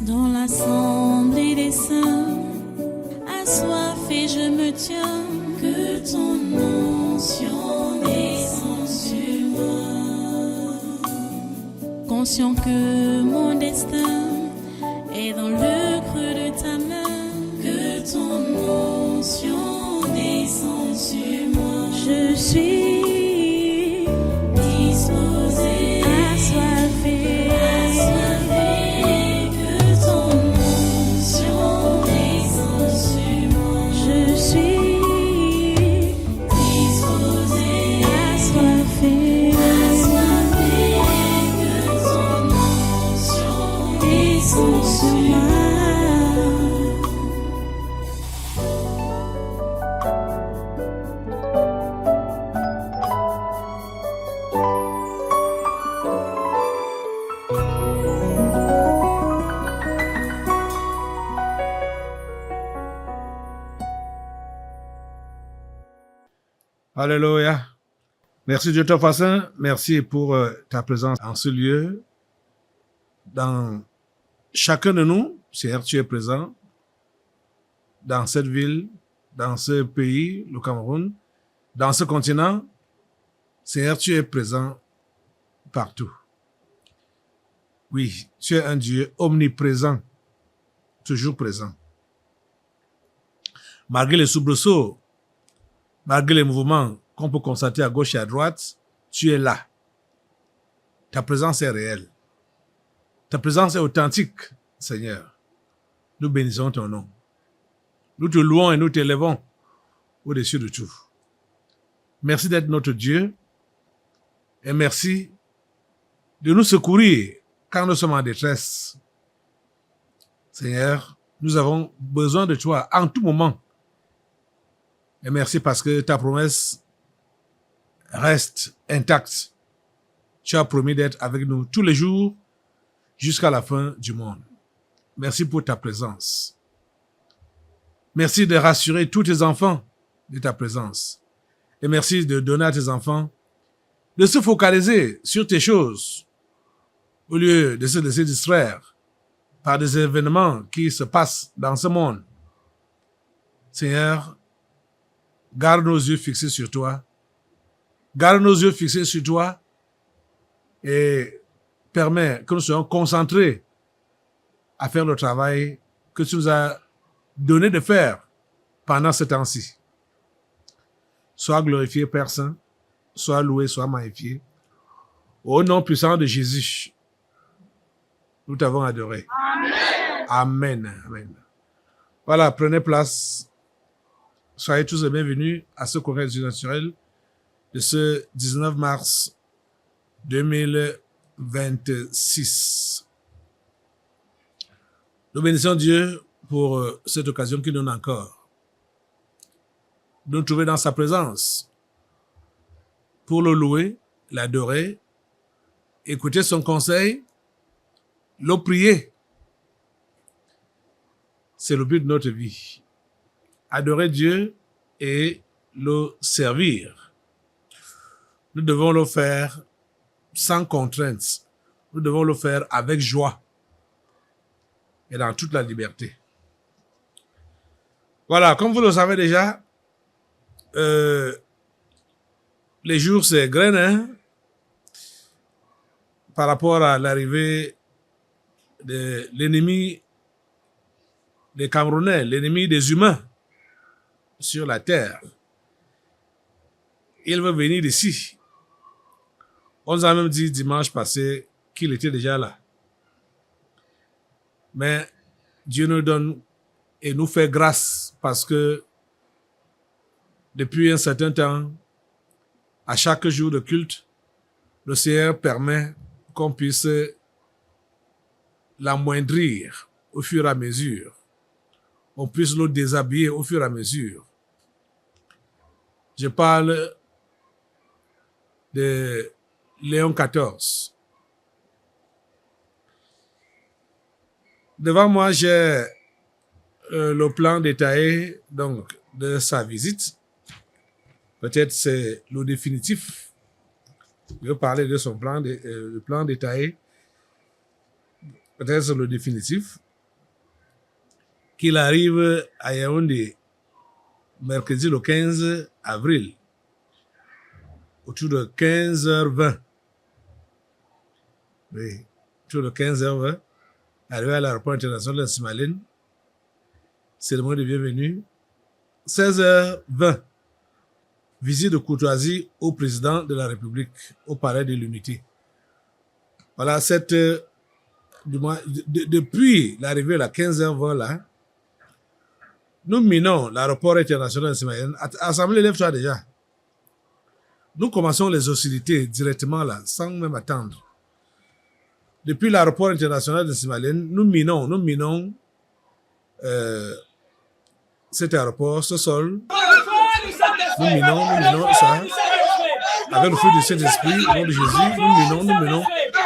Dans l'assemblée des saints, assoiffé je me tiens, que ton onction descende sur moi. Conscient que mon destin est dans le creux de ta main, que ton onction descende sur moi. Je suis disposé, assoiffé, que ton onction descende sur moi. Je suis disposé, assoiffé, que ton onction descende sur moi. Alléluia. Merci Dieu Tout-Puissant. Merci pour ta présence en ce lieu. Dans chacun de nous, Seigneur, tu es présent. Dans cette ville, dans ce pays, le Cameroun, dans ce continent, Seigneur, tu es présent partout. Oui, tu es un Dieu omniprésent, toujours présent. Malgré les soubresauts, malgré les mouvements qu'on peut constater à gauche et à droite, tu es là. Ta présence est réelle. Ta présence est authentique, Seigneur. Nous bénissons ton nom. Nous te louons et nous t'élèvons au-dessus de tout. Merci d'être notre Dieu et merci de nous secourir quand nous sommes en détresse. Seigneur, nous avons besoin de toi en tout moment. Et merci parce que ta promesse reste intacte. Tu as promis d'être avec nous tous les jours jusqu'à la fin du monde. Merci pour ta présence. Merci de rassurer tous tes enfants de ta présence. Et merci de donner à tes enfants de se focaliser sur tes choses au lieu de se laisser distraire par des événements qui se passent dans ce monde. Seigneur, garde nos yeux fixés sur toi. Garde nos yeux fixés sur toi et permets que nous soyons concentrés à faire le travail que tu nous as donné de faire pendant ce temps-ci. Sois glorifié, Père Saint. Sois loué, sois magnifié. Au nom puissant de Jésus, nous t'avons adoré. Amen. Amen. Amen. Voilà, prenez place. Soyez tous les bienvenus à ce congrès du naturel de ce 19 mars 2026. Nous bénissons Dieu pour cette occasion qu'il donne encore de nous trouver dans sa présence pour le louer, l'adorer, écouter son conseil, le prier. C'est le but de notre vie. Adorer Dieu et le servir. Nous devons le faire sans contraintes. Nous devons le faire avec joie et dans toute la liberté. Voilà, comme vous le savez déjà, les jours s'égrènent hein, par rapport à l'arrivée de l'ennemi des Camerounais, l'ennemi des humains sur la terre. Il veut venir d'ici. On nous a même dit dimanche passé qu'il était déjà là. Mais Dieu nous donne et nous fait grâce parce que depuis un certain temps, à chaque jour de culte, le Seigneur permet qu'on puisse l'amoindrir au fur et à mesure. On puisse le déshabiller au fur et à mesure. Je parle de Léon XIV. Devant moi, j'ai le plan détaillé donc, de sa visite. Peut-être c'est le définitif. Je vais parler de son plan, le plan détaillé. Peut-être c'est le définitif. qu'il arrive à Yaoundé mercredi le 15 avril, autour de 15h20. Oui, autour de 15h20, arrivé à l'aéroport international de Simaline, cérémonie de bienvenue. 16h20, visite de courtoisie au président de la République, au palais de l'Unité. Voilà, depuis l'arrivée à 15h20 là, nous minons l'aéroport international de Simaline. Assemblée, lève-toi déjà. Nous commençons les hostilités directement là, sans même attendre. Depuis l'aéroport international de Simaline, nous minons cet aéroport, ce sol. Nous minons ça. Avec le feu du Saint-Esprit, au nom de Jésus,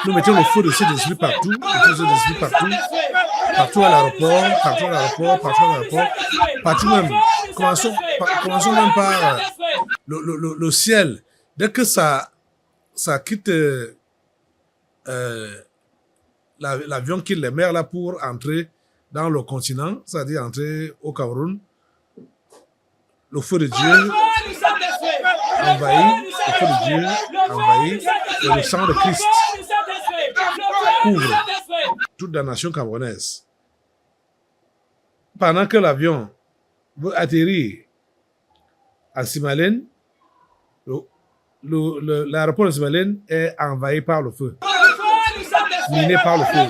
nous mettons le feu du Saint-Esprit partout, partout à l'aéroport, partout même. Commençons même par le ciel. Dès que ça quitte l'avion quitte les mers là pour entrer dans le continent, c'est-à-dire entrer au Cameroun, le feu de Dieu envahit, et le sang de Christ couvre toute la nation camerounaise. Pendant que l'avion veut atterrir à Simaline, l'aéroport de Simaline est envahi par le feu, miné par le feu.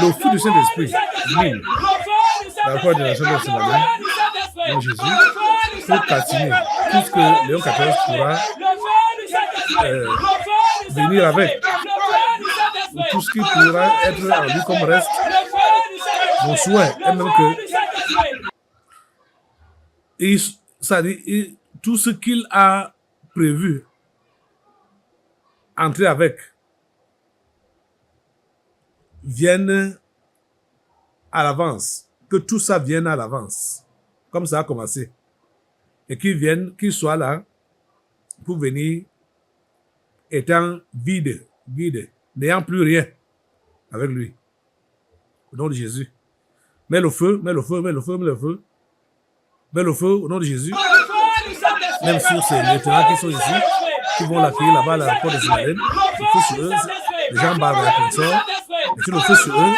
Le feu du Saint-Esprit mine l'aéroport international de Simaline. Donc Jésus peut calciner tout ce que Léon XIV pourra venir avec, ou tout ce qui pourra être en lui comme reste. Mon souhait est même que tout ce qu'il a prévu entrer avec vienne à l'avance, que tout ça vienne à l'avance, comme ça a commencé, et qu'il soit là pour venir étant vide, n'ayant plus rien avec lui. Au nom de Jésus. Mets le feu au nom de Jésus. Même sur ces lieutenants qui sont ici, qui vont l'accueillir là-bas à l'aéroport de Simaline, le feu sur eux, les gens bavent avec le sort, et tu le feu sur eux,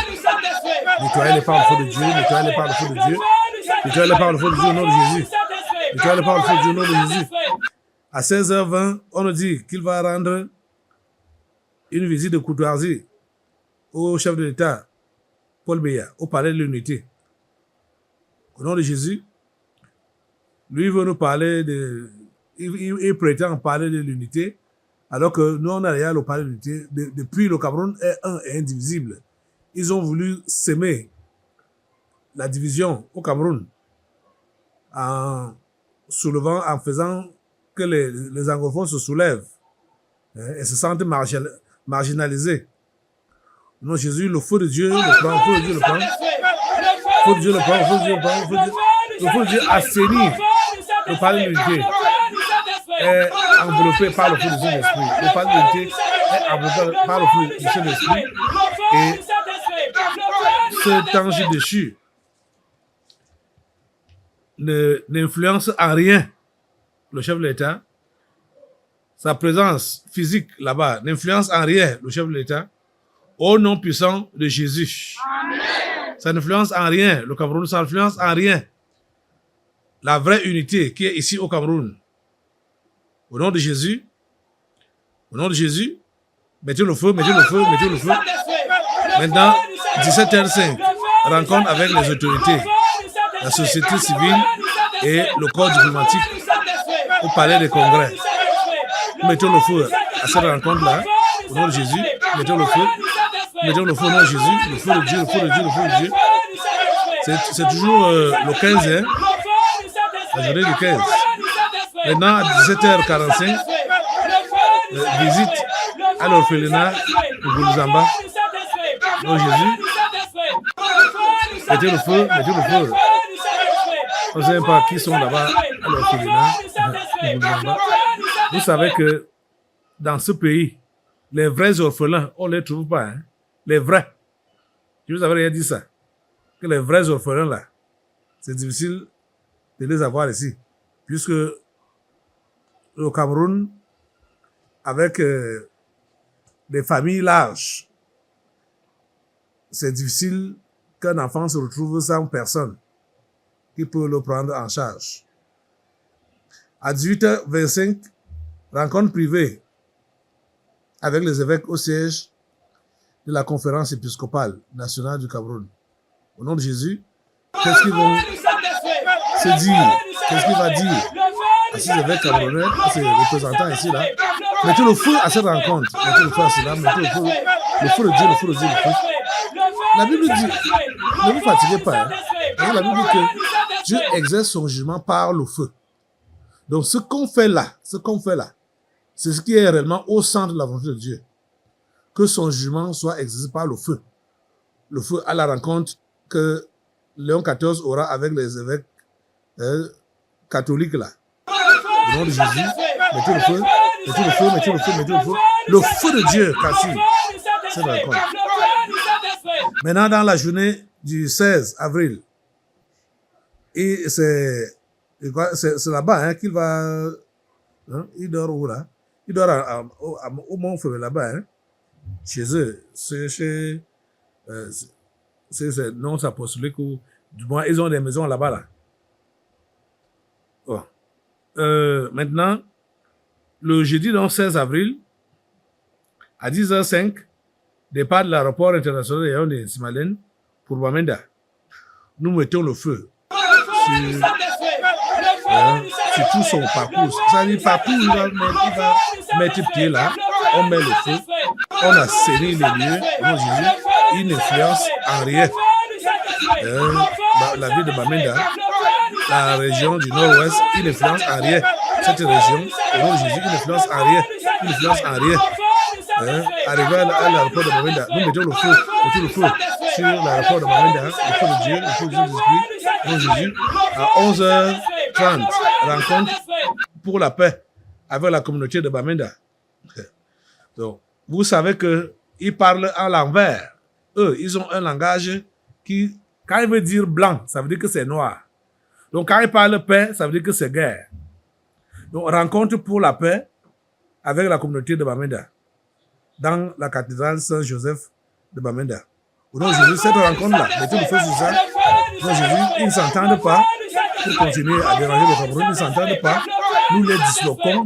nettoyez-les par le feu de Dieu, nettoyez-les par le feu de Dieu, nettoyez-les par le feu de Dieu au nom de Jésus, nettoyez-les par le feu de Dieu au nom de Jésus. À 16h20, on nous dit qu'il va rendre une visite de courtoisie au chef de l'État, Paul Biya, au palais de l'Unité. Au nom de Jésus, lui veut nous parler il prétend parler de l'unité, alors que nous, on a rien au palais de l'unité. Depuis, le Cameroun est un et indivisible. Ils ont voulu s'aimer la division au Cameroun en faisant que les anglophones se soulèvent et se sentent marginalisés. Non, Jésus, le feu de Dieu le prend, le feu de Dieu le prend. Le feu de Dieu le prend, le feu de Dieu le prend, le feu de Dieu assainit le palais de l'unité. Est enveloppé par le feu du Saint-Esprit. Le palais de l'unité est enveloppé par le feu du Saint-Esprit. Et ce ange déchu n'influence en rien le chef de l'État. Sa présence physique là-bas n'influence en rien le chef de l'État. Au nom puissant de Jésus. Amen. Ça n'influence en rien le Cameroun, ça n'influence en rien la vraie unité qui est ici au Cameroun. Au nom de Jésus, mettez le feu. Maintenant, 17h05, rencontre avec les autorités, la société civile et le corps diplomatique au palais des congrès. Mettons le feu à cette rencontre-là, au nom de Jésus, mettons le feu au nom de Jésus, le feu de Dieu. C'est toujours le 15, hein, la journée du 15. Maintenant, à 17h45, visite à l'orphelinat de Goulzamba. Donc Jésus, mettez le feu. On ne sait même pas qui sont là-bas à l'orphelinat de Goulzamba. Vous savez que dans ce pays, les vrais orphelins, on ne les trouve pas. Hein? Les vrais. Je vous avais rien dit ça. que les vrais orphelins là, c'est difficile de les avoir ici. Puisque au Cameroun, avec des familles larges, c'est difficile qu'un enfant se retrouve sans personne qui peut le prendre en charge. À 18h25, rencontre privée avec les évêques au siège de la conférence épiscopale nationale du Cameroun. Au nom de Jésus, qu'est-ce qu'ils vont se dire? Qu'est-ce qu'il va dire à ces évêques camerounais, à ces représentants ici, là? Mettez le feu à cette rencontre. Mettez le feu à cela, mettez le feu de Dieu, le feu de Dieu, le feu. La Bible dit, ne vous fatiguez pas. Hein? La Bible dit que Dieu exerce son jugement par le feu. Donc ce qu'on fait là, c'est ce qui est réellement au centre de la volonté de Dieu. Que son jugement soit exercé par le feu. Le feu à la rencontre que Léon XIV aura avec les évêques catholiques là. Au nom de Jésus, mettez le feu, mettez le feu, mettez le feu, mettez le feu. Le feu de Dieu, Cassie. C'est d'accord. Maintenant, dans la journée du 16 avril, et c'est là-bas hein, qu'il va. Hein, il dort où là? Il dort au Mont-Feu là-bas, hein, chez eux. C'est non apostolique ou du moins ils ont des maisons là-bas là. Oh. Maintenant, le jeudi donc 16 avril, à 10h05, départ de l'aéroport international de Yaoundé-Simalène pour Bamenda. Nous mettons le feu sur tout son parcours. Ça veut dire partout où il va mettre pied là, on met le feu, on assainit les lieux, donc Jésus, il n'influence en rien. La ville de Bamenda, la région du nord-ouest, il n'influence en rien. Cette région, au nom de Jésus, il n'influence en rien. Il n'influence en rien. Arrivé à l'aéroport de Bamenda, nous mettons le feu sur l'aéroport de Bamenda, le feu de Dieu, le feu de Jésus-Christ, au nom de Jésus, à 11h30, rencontre pour la paix avec la communauté de Bamenda. Donc, vous savez qu'ils parlent à l'envers. Eux, ils ont un langage qui, quand il veut dire blanc, ça veut dire que c'est noir. Donc, quand ils parlent paix, ça veut dire que c'est guerre. Donc, rencontre pour la paix avec la communauté de Bamenda dans la cathédrale Saint-Joseph de Bamenda. Au nom de Jésus, cette rencontre-là, mettez le feu sur ça. Au nom de Jésus, ils ne s'entendent pas pour continuer à déranger le Cameroun. Ils ne s'entendent pas. Nous les disloquons.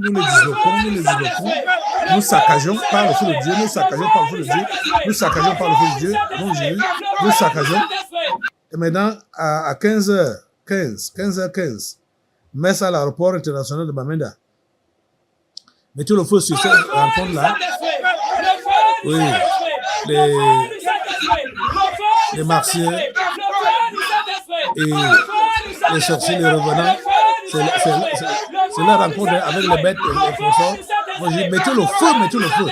Nous saccageons par le feu de Dieu. Nous saccageons par le feu de Dieu. Nous saccageons par le feu de Dieu. Au nom de Jésus, nous saccageons. Et maintenant, à 15h15, messe à l'aéroport international de Bamenda. Mettez le feu sur cette rencontre-là. Oui, les martyrs et les sorciers, les revenants, c'est la rencontre avec les bêtes et les consorts. Moi, j'ai mettez le feu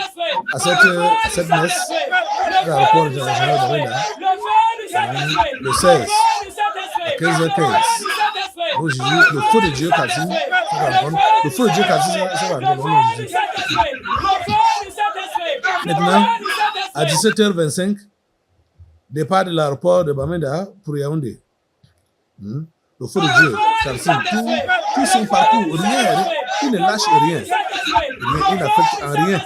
à cette messe à l'aéroport international de Bamenda. Le 16 à 15h15. Oh Jésus, le feu de Dieu Kassi, le feu de Dieu Kassi, ça va rendre. Maintenant, à 17h25, départ de l'aéroport de Bamenda pour Yaoundé. Le feu de Dieu Kassi, tout son parcours, rien, il ne lâche rien. Il n'affecte en rien.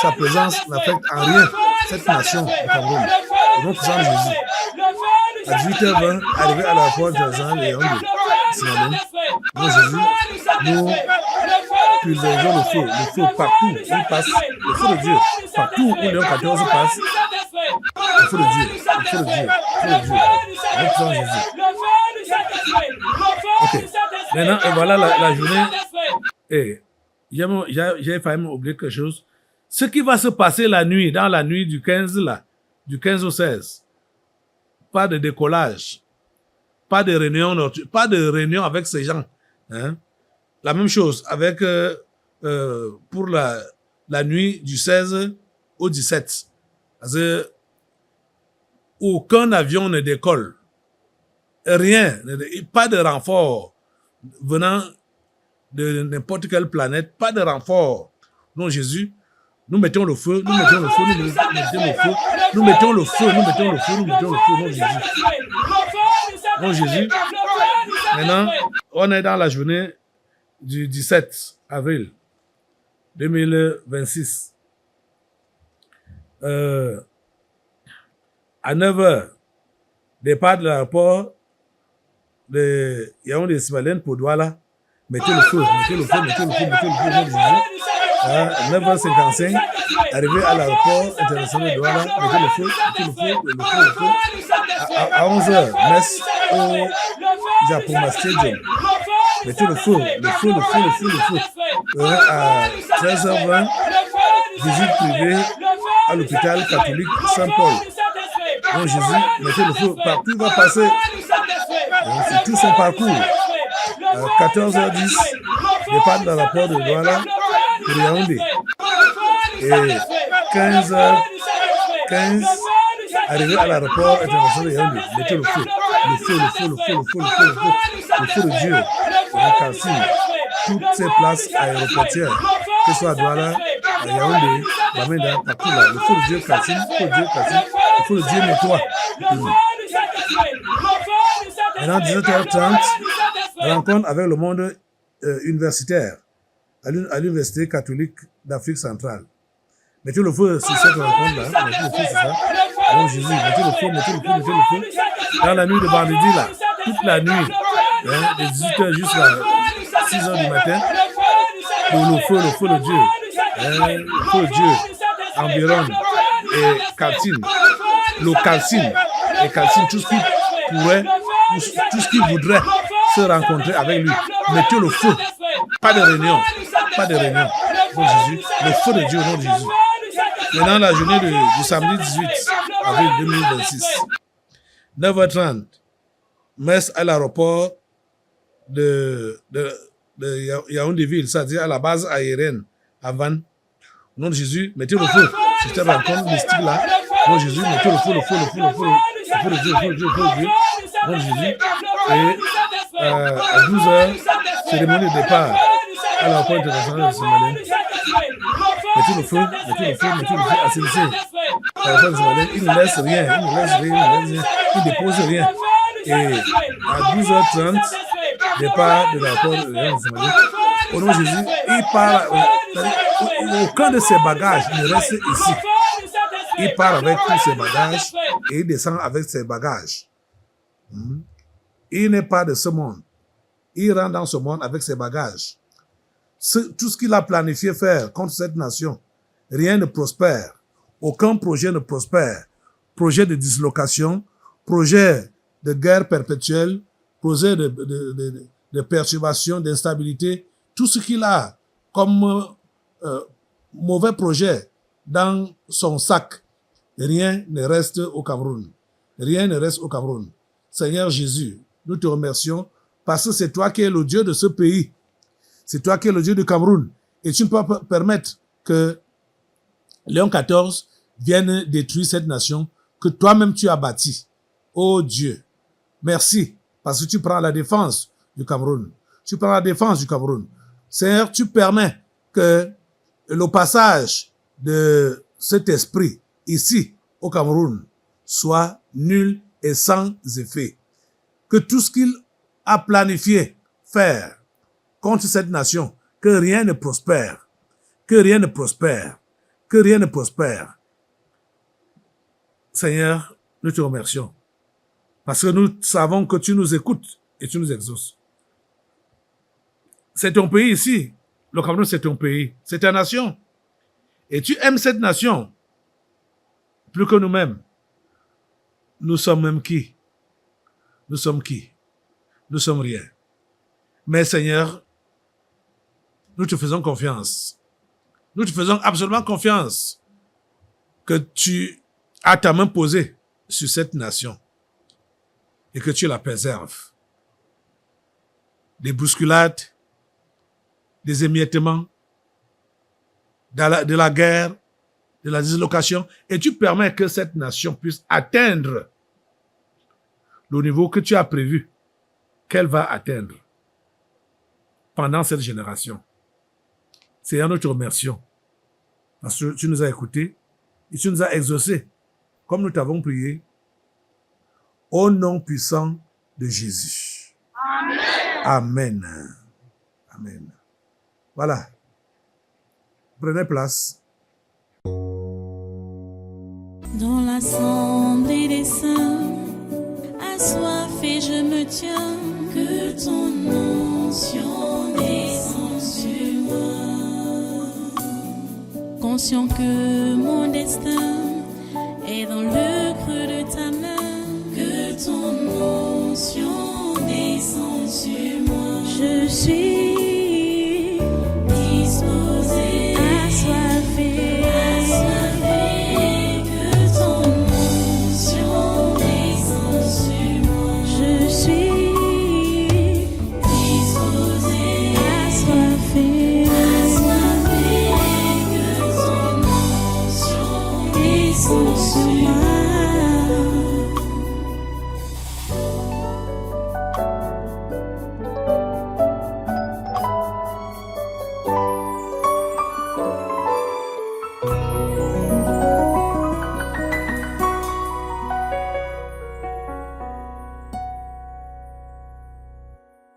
Sa présence n'affecte en rien cette nation du Cameroun. Au nom de Jésus. À 18h20, arrivé à l'aéroport de Yaoundé. Nous, Jésus, nous pulvérisons le feu partout où il passe, le feu de Dieu, partout où Léon XIV passe, le feu de Dieu, nous Jésus. Ok, maintenant, et voilà la journée. Et j'ai failli m'oublier quelque chose. Ce qui va se passer dans la nuit du 15 là, du 15 au 16, pas de décollage. Pas de réunion avec ces gens. Hein. La même chose avec pour la nuit du 16 au 17. C'est-à-dire, aucun avion ne décolle. Rien. Pas de renfort venant de n'importe quelle planète. Pas de renfort. Non, Jésus, Nous mettons le feu, nous mettons le feu, nous mettons le feu, nous mettons le feu, nous mettons le feu, nous mettons le feu, non Jésus. Non Jésus. Maintenant, on est dans la journée du 17 avril 2026. À 9h, départ de l'aéroport de Yaoundé Sibalène pour Douala. Mettez le feu, mettez le feu, mettez le feu, mettez le feu, non Jésus. À 9h55, arrivé à l'aéroport international de Douala, mettez le feu, mettez le feu, le feu, le feu. À 11h, messe au Japoma Stadium. Mettez le feu, le feu, le feu, le feu, le feu. À 13h20, visite privée à l'hôpital catholique Saint-Paul. Donc Jésus, mettez le feu, partout il va passer. C'est tout son parcours. À 14h10, départ dans la porte de Douala pour Yaoundé. Et 15h15, arrivé à l'aéroport international de Yaoundé. Mettez le feu, le feu, le feu, le feu, le feu, le feu, le feu, le feu de Dieu. La Kassine, toutes ces places aéroportières, que ce soit à Douala, à Yaoundé, Bamenda, partout là. Le feu de Dieu Kassine, le feu de Dieu Kassine, le feu de Dieu nettoie. Maintenant, 17h30, rencontre avec le monde universitaire à l'Université catholique d'Afrique centrale. Mettez le feu sur cette rencontre-là. Mettez le feu sur ça. Oh Jésus, mettez le feu, mettez le feu, mettez le feu. Dans la nuit de vendredi, là, toute la nuit, de 18h jusqu'à 6h du matin, pour le feu de Dieu. Le feu de Dieu environne et calcine. Le calcine et calcine tout ce qui pourrait, tout ce qui voudrait se rencontrer avec lui. Mettez le feu. Pas de réunion. Pas de réunion. Pour Jésus. Le feu de Dieu au nom de Jésus. Maintenant, la journée du samedi 18 avril 2026. 9h30. Messe à l'aéroport de Yaoundé-Ville, c'est-à-dire à la base aérienne à Vannes. Au nom de Jésus, mettez le feu. C'est cette rencontre mystique là. Au nom de Jésus, mettez le feu, le feu, le feu, le feu, le feu de Dieu, le feu de Dieu, le feu de Dieu. Au nom de Jésus. Et à 12h, cérémonie de départ à l'aéroport international de Sibalène. Mettez le feu, mettez le feu, mettez le feu, assainissez. L'aéroport de Sibalène, il ne laisse rien, il ne laisse rien, il ne dépose rien. Et à 12h30, départ de l'aéroport de Sibalène. Au nom de Jésus, il part, aucun de ses bagages ne reste ici. Il part avec tous ses bagages et il descend avec ses bagages. Il n'est pas de ce monde. Il rentre dans ce monde avec ses bagages. Tout ce qu'il a planifié faire contre cette nation, rien ne prospère. Aucun projet ne prospère. Projet de dislocation, projet de guerre perpétuelle, projet de perturbation, d'instabilité. Tout ce qu'il a comme mauvais projet dans son sac, rien ne reste au Cameroun. Rien ne reste au Cameroun. Seigneur Jésus, nous te remercions parce que c'est toi qui es le Dieu de ce pays. C'est toi qui es le Dieu du Cameroun. Et tu ne peux pas permettre que Léon XIV vienne détruire cette nation que toi-même tu as bâtie. Oh Dieu, merci parce que tu prends la défense du Cameroun. Tu prends la défense du Cameroun. Seigneur, tu permets que le passage de cet esprit ici au Cameroun soit nul et sans effet. Que tout ce qu'il a planifié faire contre cette nation, que rien ne prospère, que rien ne prospère, que rien ne prospère. Seigneur, nous te remercions parce que nous savons que tu nous écoutes et tu nous exauces. C'est ton pays ici. Le Cameroun, c'est ton pays. C'est ta nation. Et tu aimes cette nation plus que nous-mêmes. Nous sommes même qui? Nous sommes qui? Nous sommes rien. Mais Seigneur, nous te faisons confiance. Nous te faisons absolument confiance que tu as ta main posée sur cette nation et que tu la préserves. Des bousculades, des émiettements, de la guerre, de la dislocation, et tu permets que cette nation puisse atteindre le niveau que tu as prévu qu'elle va atteindre pendant cette génération. Seigneur, nous te remercions Parce que tu nous as écoutés et tu nous as exaucés, comme nous t'avons prié, au nom puissant de Jésus. Amen. Amen. Amen. Voilà. Prenez place. Dans l'assemblée des saints, assoiffé je me tiens, que ton onction descende sur moi. Conscient que mon destin